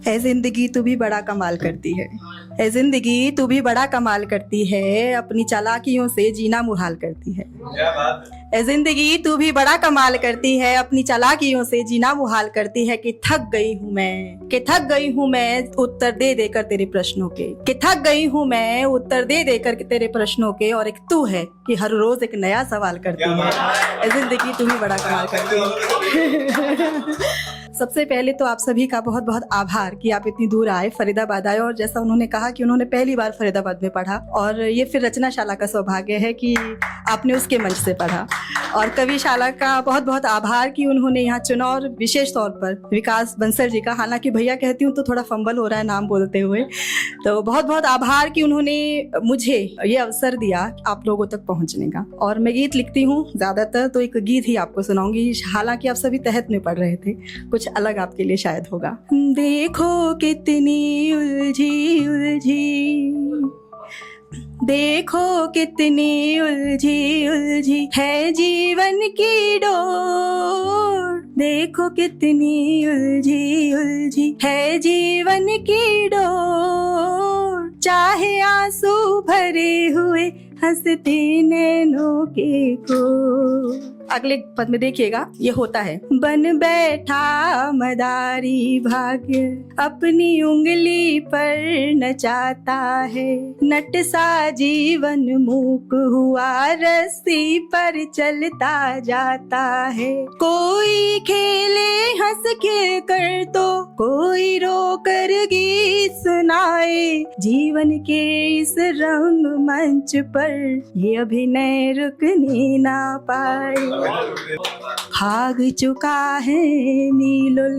है जिंदगी तू भी बड़ा कमाल करती है जिंदगी तू भी बड़ा कमाल करती है, अपनी चालाकियों से जीना मुहाल करती है। क्या बात है। जिंदगी तू भी बड़ा कमाल करती है, अपनी चालाकियों से जीना मुहाल करती है। कि थक गई हूँ मैं उत्तर दे देकर तेरे प्रश्नों के, कि थक गई हूँ मैं उत्तर दे देकर तेरे प्रश्नों के। और एक तू है कि हर रोज एक नया सवाल करती है। जिंदगी तू भी बड़ा कमाल करती है। सबसे पहले तो आप सभी का बहुत बहुत आभार कि आप इतनी दूर आए, फरीदाबाद आए। और जैसा उन्होंने कहा कि उन्होंने पहली बार फरीदाबाद में पढ़ा, और ये फिर रचनाशाला का सौभाग्य है कि आपने उसके मंच से पढ़ा। और कविशाला का बहुत बहुत आभार कि उन्होंने यहाँ चुना, और विशेष तौर पर विकास बंसल जी का। हालांकि भैया कहती हूँ तो थोड़ा फंबल हो रहा है नाम बोलते हुए, तो बहुत बहुत आभार कि उन्होंने मुझे ये अवसर दिया आप लोगों तक पहुँचने का। और मैं गीत लिखती हूँ ज़्यादातर, तो एक गीत ही आपको सुनाऊंगी। हालांकि आप सभी तहत में पढ़ रहे थे, कुछ अलग आपके लिए शायद होगा। देखो कितनी उलझी है जीवन की डोर। देखो कितनी उलझी है जीवन की डोर। चाहे आंसू भरे हुए हंसते नैनों के को। अगले पद में देखिएगा, ये होता है। बन बैठा मदारी भाग्य अपनी उंगली पर नचाता है। नट सा जीवन मूक हुआ रस्सी पर चलता जाता है। कोई खेले हंस खेल कर तो कोई रो कर गीत सुनाए। जीवन के इस रंग मंच पर ये अभिनय रुकने ना पाए। भाग चुका है मीलों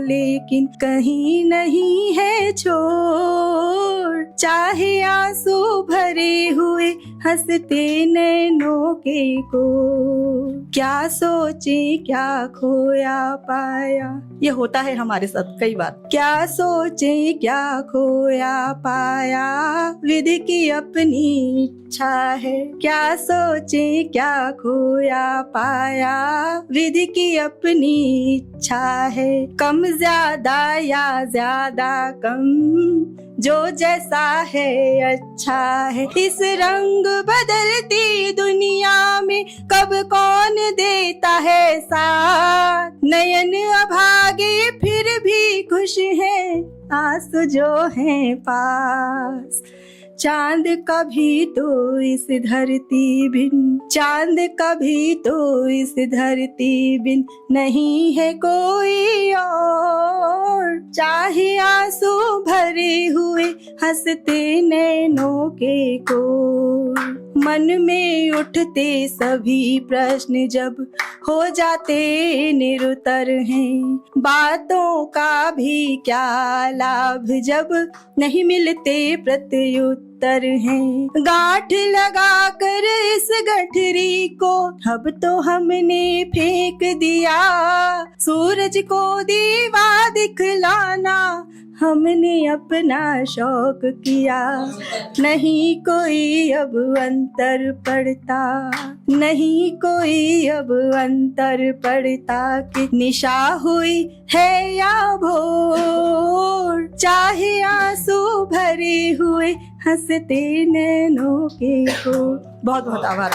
लेकिन कहीं नहीं है छोर। चाहे आंसू भरे हुए हंसते नैनों के को। क्या सोचे क्या खोया पाया, ये होता है हमारे साथ कई बार। क्या सोचे क्या खोया पाया, विधि की अपनी इच्छा है। क्या सोचे क्या खोया पाया, विधि की अपनी इच्छा है। कम ज्यादा या ज्यादा कम, जो जैसा है अच्छा है। इस रंग बदलती दुनिया में कब कौन देता है साथ। नयन अभागे फिर भी खुश है, आंसू जो है पास। चांद कभी तो इस धरती बिन नहीं है कोई और। चाहे आंसू भरे हुए हंसते नैनों के को। मन में उठते सभी प्रश्न जब हो जाते निरुत्तर हैं। बातों का भी क्या लाभ जब नहीं मिलते प्रत्युत्तर हैं। गांठ लगा कर इस गठरी को अब तो हमने फेंक दिया। सूरज को दीवा दिखलाना हमने अपना शौक किया। नहीं कोई अब अंतर पड़ता कि निशा हुई है या भोर। चाहे आंसू भरे हुए हंसते नैनों के को। बहुत बहुत आभार।